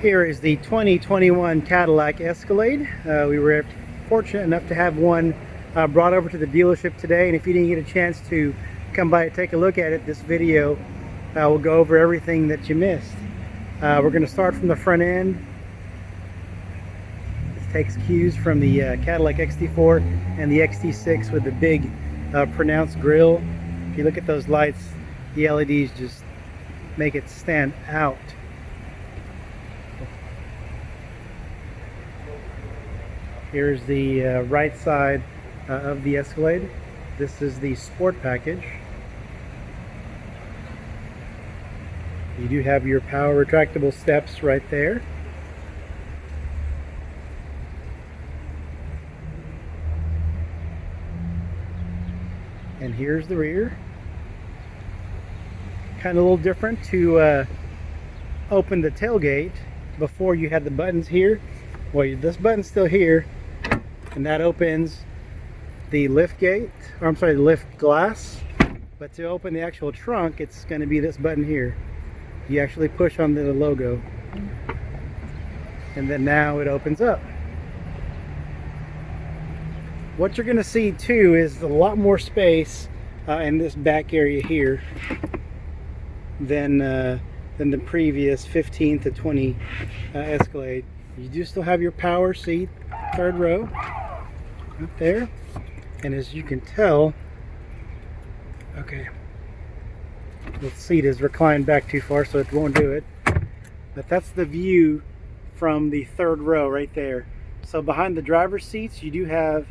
Here is the 2021 Cadillac Escalade. We were fortunate enough to have one brought over to the dealership today, and if you didn't get a chance to come by and take a look at it, this video will go over everything that you missed. We're going to start from the front end. This takes cues from the Cadillac XT4 and the XT6 with the big pronounced grille. If you look at those lights, the LEDs just make it stand out. Here's the right side of the Escalade. This is the Sport package. You do have your power retractable steps right there. And here's the rear. Kind of a little different to open the tailgate. Before you had the buttons here. Well, this button's still here, and that opens the lift gate, or I'm sorry, the lift glass. But to open the actual trunk, it's going to be this button here. You actually push on the logo, and then now it opens up. What you're going to see too is a lot more space in this back area here than the previous 15 to 20 Escalade. You do still have your power seat, third row, up there. And as you can tell, okay, the seat is reclined back too far, so it won't do it. But that's the view from the third row right there. So behind the driver's seats, you do have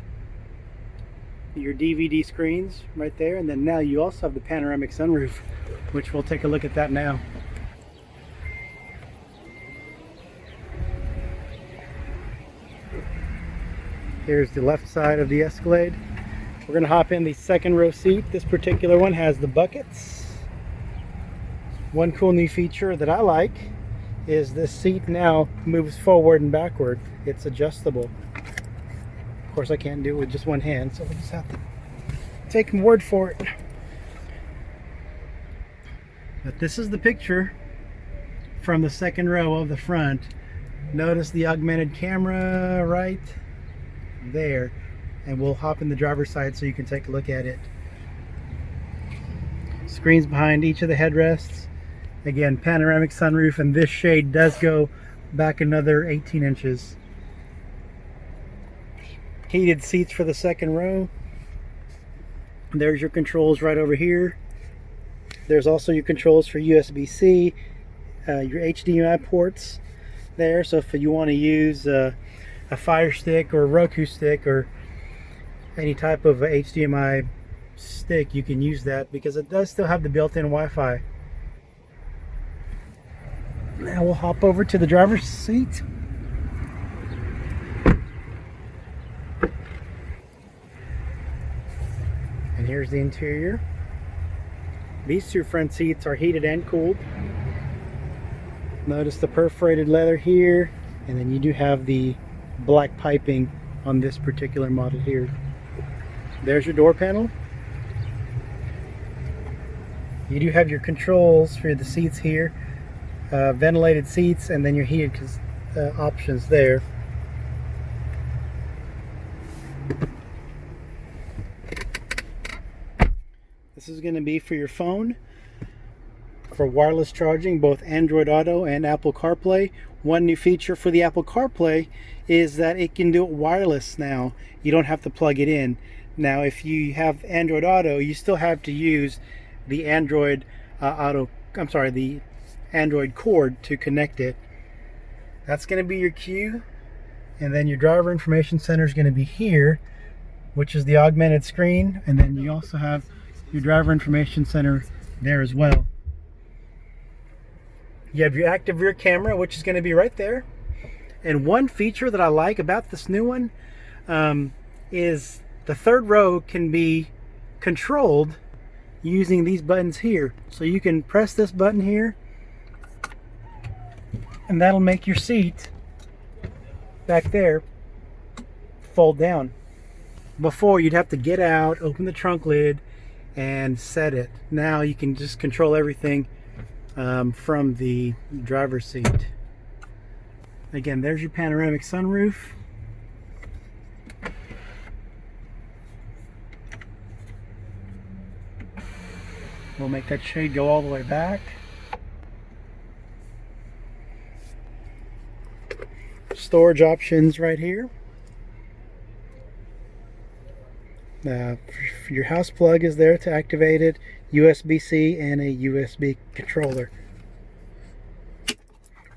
your DVD screens right there. And then now you also have the panoramic sunroof, which we'll take a look at that now. Here's the left side of the Escalade. We're going to hop in the second row seat. This particular one has the buckets. One cool new feature that I like is this seat now moves forward and backward. It's adjustable. Of course, I can't do it with just one hand, so we'll just have to take my word for it. But this is the picture from the second row of the front. Notice the augmented camera right there, and we'll hop in the driver's side so you can take a look at it. Screens behind each of the headrests. Again, panoramic sunroof, and this shade does go back another 18 inches. Heated seats for the second row. There's your controls right over here. There's also your controls for USB-C, your HDMI ports there, so if you want to use a Fire Stick or a Roku stick or any type of HDMI stick, you can use that because it does still have the built-in Wi-Fi. Now we'll hop over to the driver's seat. And here's the interior. These two front seats are heated and cooled. Notice the perforated leather here, and then you do have the black piping on this particular model here. There's your door panel. You do have your controls for the seats here, ventilated seats, and then your heated options there. This is going to be for your phone, for wireless charging, both Android Auto and Apple CarPlay. One new feature for the Apple CarPlay is that it can do it wireless now. You don't have to plug it in. Now, if you have Android Auto, you still have to use the Android the Android cord to connect it. That's going to be your cue, and then your driver information center is going to be here, which is the augmented screen, and then you also have your driver information center there as well. You have your active rear camera, which is going to be right there. And one feature that I like about this new one is the third row can be controlled using these buttons here. So you can press this button here, and that'll make your seat back there fold down. Before, you'd have to get out, open the trunk lid, and set it. Now you can just control everything from the driver's seat. Again, there's your panoramic sunroof. We'll make that shade go all the way back. Storage options right here. Your house plug is there to activate it, USB-C and a USB controller.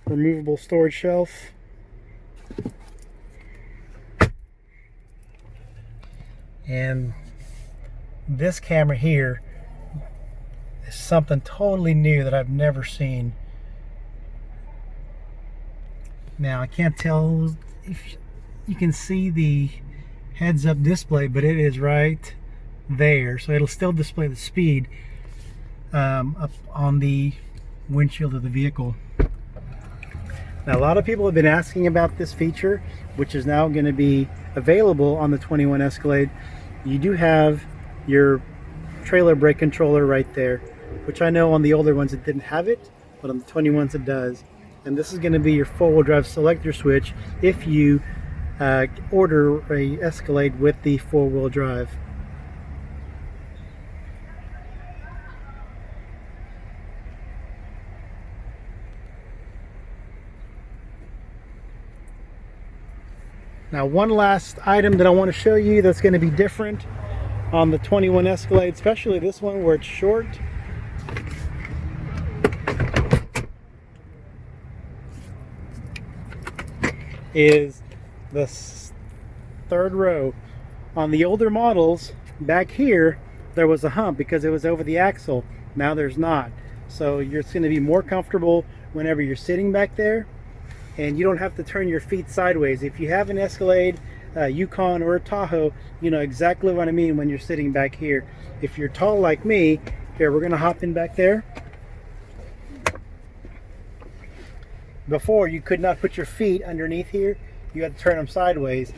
Removable storage shelf. And this camera here is something totally new that I've never seen. Now I can't tell if you can see the heads-up display, but it is right there, so it'll still display the speed up on the windshield of the vehicle. Now a lot of people have been asking about this feature, which is now going to be available on the 21 Escalade. You do have your trailer brake controller right there, which I know on the older ones it didn't have it, but on the 21s it does. And this is going to be your four-wheel drive selector switch if you order a Escalade with the four-wheel drive. Now one last item that I want to show you that's going to be different on the 21 Escalade, especially this one where it's short, is the third row. On the older models back here there was a hump because it was over the axle. Now there's not, so it's going to be more comfortable whenever you're sitting back there, and you don't have to turn your feet sideways. If you have an Escalade, Yukon, or a Tahoe, you know exactly what I mean when you're sitting back here. If you're tall like me, here, we're going to hop in back there. Before, you could not put your feet underneath here. You had to turn them sideways.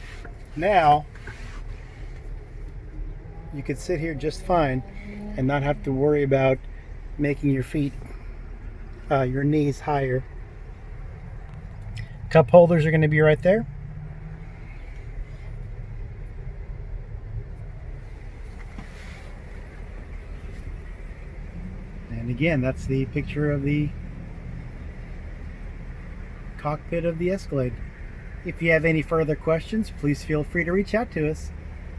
Now, you could sit here just fine and not have to worry about making your feet, your knees higher. Cup holders are going to be right there. And again, that's the picture of the cockpit of the Escalade. If you have any further questions, please feel free to reach out to us.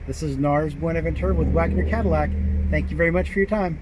This is Nars Buenaventura with Wagner Cadillac. Thank you very much for your time.